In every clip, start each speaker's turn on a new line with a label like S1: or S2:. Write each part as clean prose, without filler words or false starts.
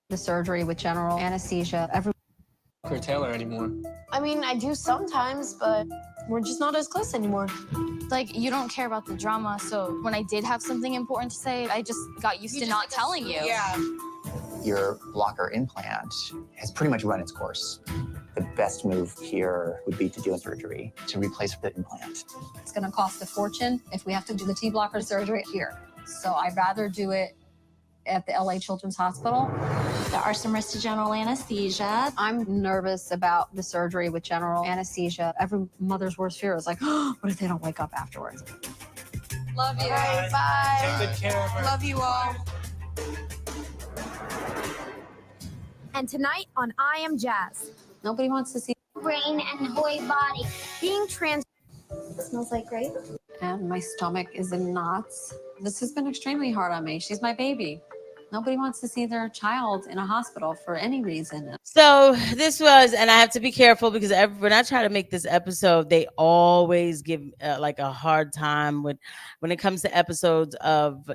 S1: the surgery with general anesthesia.
S2: Curtail her anymore.
S3: I mean, I do sometimes, but we're just not as close anymore.
S4: Like, you don't care about the drama, so when I did have something important to say, I just got used to not telling you.
S3: Yeah.
S5: Your blocker implant has pretty much run its course. The best move here would be to do a surgery to replace the implant.
S1: It's going to cost a fortune if we have to do the T blocker surgery here. So I'd rather do it at the LA Children's Hospital.
S6: There are some risks to general anesthesia.
S1: I'm nervous about the surgery with general anesthesia. Every mother's worst fear is like, oh, what if they don't wake up afterwards?
S3: Love you.
S2: Bye.
S3: Bye.
S2: Take good care of her.
S3: Love you all.
S7: And tonight on I Am Jazz,
S1: Nobody wants to see.
S6: Brain and boy body.
S7: being trans.
S6: Smells like grape.
S1: And my stomach is in knots. This has been extremely hard on me. She's my baby. Nobody wants to see their child in a hospital for any reason.
S8: So this was, and I have to be careful because when I try to make this episode, they always give like a hard time when it comes to episodes of,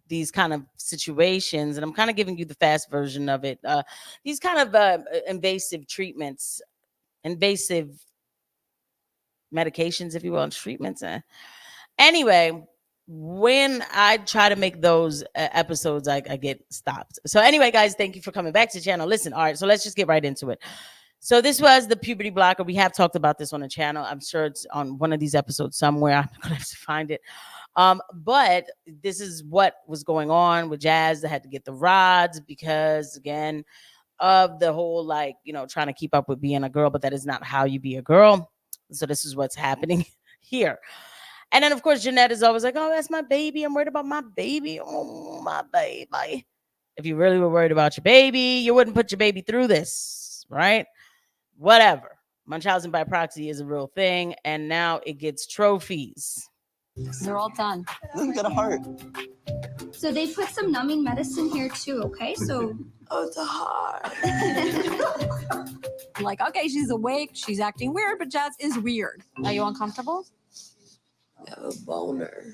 S8: these kind of situations. And I'm kind of giving you the fast version of it. These kind of invasive treatments, invasive medications, if you will, and treatments. Anyway, when I try to make those episodes, I get stopped. So anyway, guys, thank you for coming back to the channel. Listen, all right, so let's just get right into it. So this was the puberty blocker. We have talked about this on the channel. I'm sure it's on one of these episodes somewhere. I'm going to have to find it. But this is what was going on with Jazz. They had to get the rods because, again, of the whole, trying to keep up with being a girl, but that is not how you be a girl. So this is what's happening here. And then, of course, Jeanette is always like, oh, that's my baby. I'm worried about my baby. Oh, my baby. If you really were worried about your baby, you wouldn't put your baby through this, right? Whatever. Munchausen by proxy is a real thing. And now it gets trophies.
S1: They're all done.
S5: Look at a heart.
S6: So they put some numbing medicine here too, okay? So
S3: Oh, it's a heart.
S1: I'm like, okay, she's awake. She's acting weird, but Jazz is weird. Are you uncomfortable?
S3: I have a boner.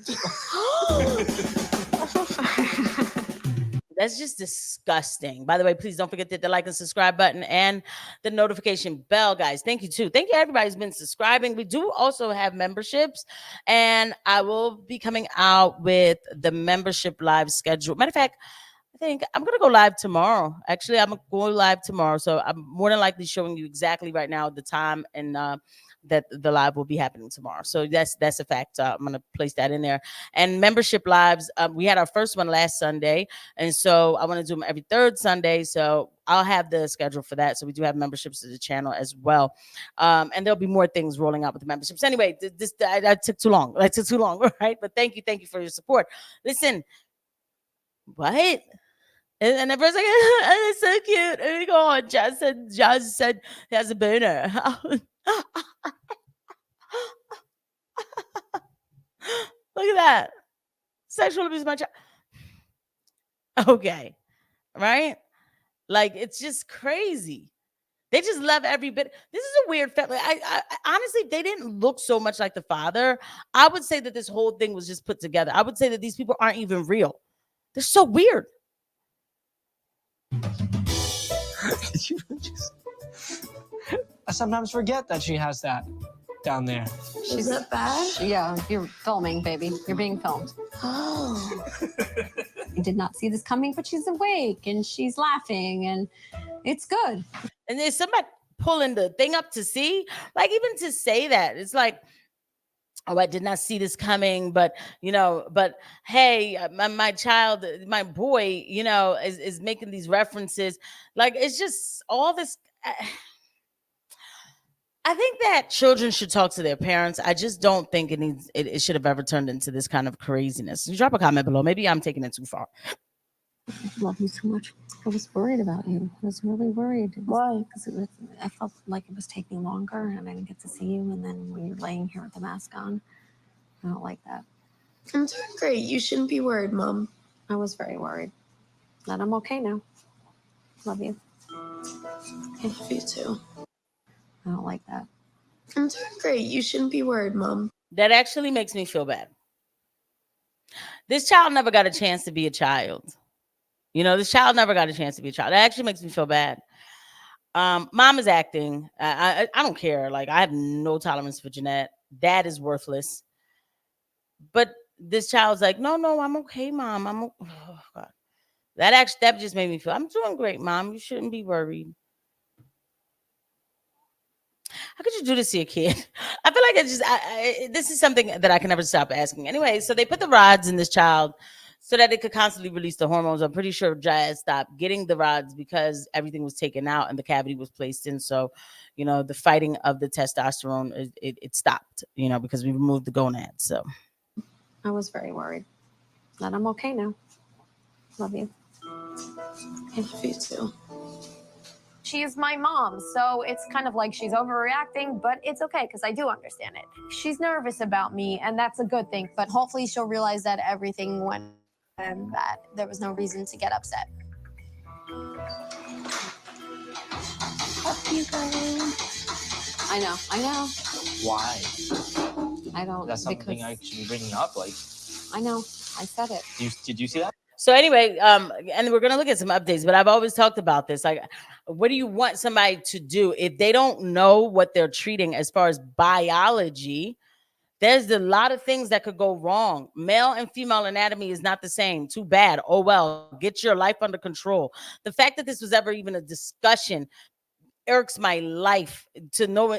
S8: That's just disgusting. By the way, please don't forget to hit the like and subscribe button and the notification bell, guys. Thank you, too. Thank you, everybody who's been subscribing. We do also have memberships, and I will be coming out with the membership live schedule. Matter of fact, I think I'm going to go live tomorrow. Actually, I'm going to go live tomorrow, so I'm more than likely showing you exactly right now the time and that the live will be happening tomorrow. So that's a fact. I'm going to place that in there. And membership lives, we had our first one last Sunday. And so I want to do them every third Sunday. So I'll have the schedule for that. So we do have memberships to the channel as well. And there'll be more things rolling out with the memberships. Anyway, I took too long. I took too long, right? But thank you for your support. Listen, what? And everyone's like, it's so cute. Oh my God, Jazz said he has a boner. Look at that. Sexual abuse of my child. Okay. Right? Like, it's just crazy. They just love every bit. This is a weird family. I honestly, they didn't look so much like the father. I would say that this whole thing was just put together. I would say that these people aren't even real. They're so weird.
S2: I sometimes forget that she has that down there.
S3: Is that bad?
S1: Yeah, you're filming, baby. You're being filmed.
S3: Oh.
S1: I did not see this coming, but she's awake and she's laughing and it's good.
S8: And there's somebody pulling the thing up to see, like, even to say that, it's like, oh, I did not see this coming, but hey, my child, my boy, is making these references. Like, it's just all this. I think that children should talk to their parents. I just don't think it should have ever turned into this kind of craziness. You drop a comment below. Maybe I'm taking it too far.
S1: I love you so much. I was worried about you. I was really worried.
S3: Why?
S1: Because I felt like it was taking longer and I didn't get to see you. And then when you're laying here with the mask on, I don't like that.
S3: I'm doing great. You shouldn't be worried, Mom.
S1: I was very worried. But I'm okay now. Love you.
S3: I love you too.
S1: I don't like that.
S3: I'm doing great. You shouldn't be worried, Mom.
S8: That actually makes me feel bad. This child never got a chance to be a child. You know, this child never got a chance to be a child. That actually makes me feel bad. Mom is acting. I don't care. Like, I have no tolerance for Jeanette. Dad is worthless. But this child's like, no, I'm okay, Mom. Oh, God. That just made me feel, I'm doing great, Mom. You shouldn't be worried. How could you do this to your kid? I feel like this is something that I can never stop asking. Anyway, so they put the rods in this child so that it could constantly release the hormones. I'm pretty sure Jazz stopped getting the rods because everything was taken out and the cavity was placed in. So, you know, the fighting of the testosterone, it stopped, you know, because we removed the gonads. So
S1: I was very worried. But I'm okay now. Love you.
S3: I love you too.
S7: She's my mom, so it's kind of like she's overreacting, but it's okay because I do understand it. She's nervous about me, and that's a good thing.
S3: But hopefully she'll realize that everything went and that there was no reason to get upset.
S1: I know.
S5: Why?
S1: I don't.
S2: That's something
S1: because
S2: I should be bringing up. Like,
S1: I know. I said it.
S2: did you see that?
S8: So anyway, and we're gonna look at some updates, but I've always talked about this. Like, what do you want somebody to do if they don't know what they're treating as far as biology? There's a lot of things that could go wrong. Male and female anatomy is not the same. Too bad. Oh well, get your life under control. The fact that this was ever even a discussion irks my life to no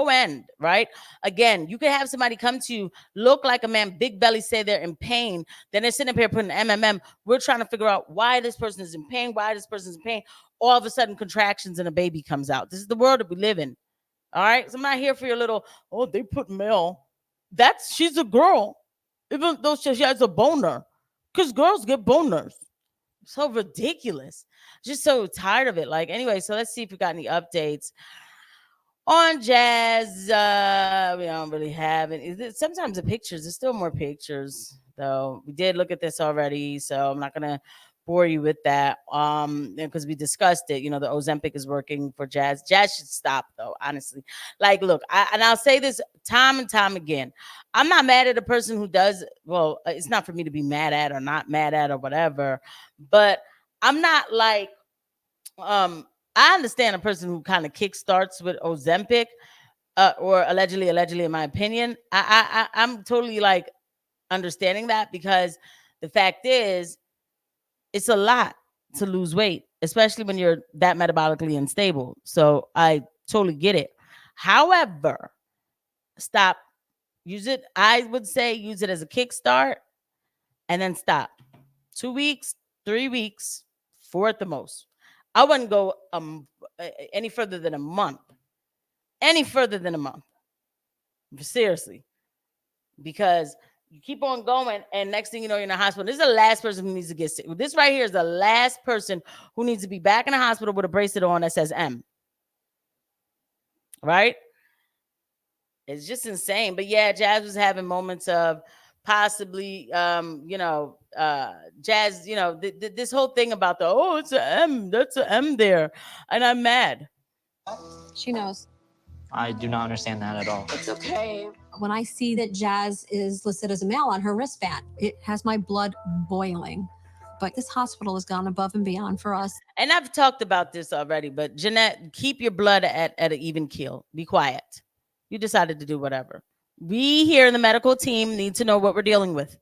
S8: end, right? Again, you could have somebody come to you, look like a man, big belly, say they're in pain. Then they're sitting up here putting MMM. We're trying to figure out why this person is in pain, why this person's in pain. All of a sudden, contractions and a baby comes out. This is the world that we live in. All right. So I'm not here for your little, oh, they put male. She's a girl, even though she has a boner, because girls get boners. So ridiculous. Just so tired of it. Like, anyway, so let's see if we got any updates on Jazz. We don't really have it. Sometimes the pictures, there's still more pictures, though. We did look at this already, so I'm not gonna bore you with that. Because we discussed it. You know, the Ozempic is working for Jazz. Jazz should stop, though, honestly. Like, look, I'll say this time and time again. I'm not mad at a person who does. Well, it's not for me to be mad at or not mad at or whatever. But I'm not like, I understand a person who kind of kickstarts with Ozempic, or allegedly, in my opinion. I'm totally like understanding that, because the fact is, it's a lot to lose weight, especially when you're that metabolically unstable. So I totally get it. However, stop. Use it. I would say use it as a kickstart and then stop. 2 weeks, 3 weeks, 4 at the most. I wouldn't go any further than a month. Any further than a month. Seriously. Because you keep on going, and next thing you know, you're in the hospital. This is the last person who needs to get sick. This right here is the last person who needs to be back in the hospital with a bracelet on that says M. Right? It's just insane. But yeah, Jazz was having moments of possibly, Jazz, this whole thing about it's an M. That's an M there. And I'm mad.
S1: She knows.
S2: I do not understand that at all.
S3: It's okay.
S1: When I see that Jazz is listed as a male on her wristband, it has my blood boiling. But this hospital has gone above and beyond for us.
S8: And I've talked about this already, but Jeanette, keep your blood at an even keel. Be quiet. You decided to do whatever. We here in the medical team need to know what we're dealing with.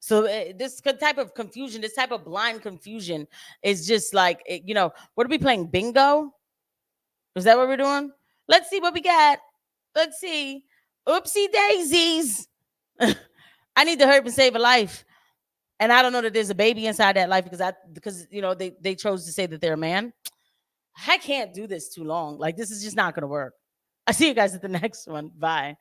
S8: So this type of confusion, this type of blind confusion is just like, what are we playing? Bingo? Is that what we're doing? Let's see what we got. Let's see. Oopsie daisies. I need to hurry up and save a life. And I don't know that there's a baby inside that life because they chose to say that they're a man. I can't do this too long. Like, this is just not going to work. I'll see you guys at the next one. Bye.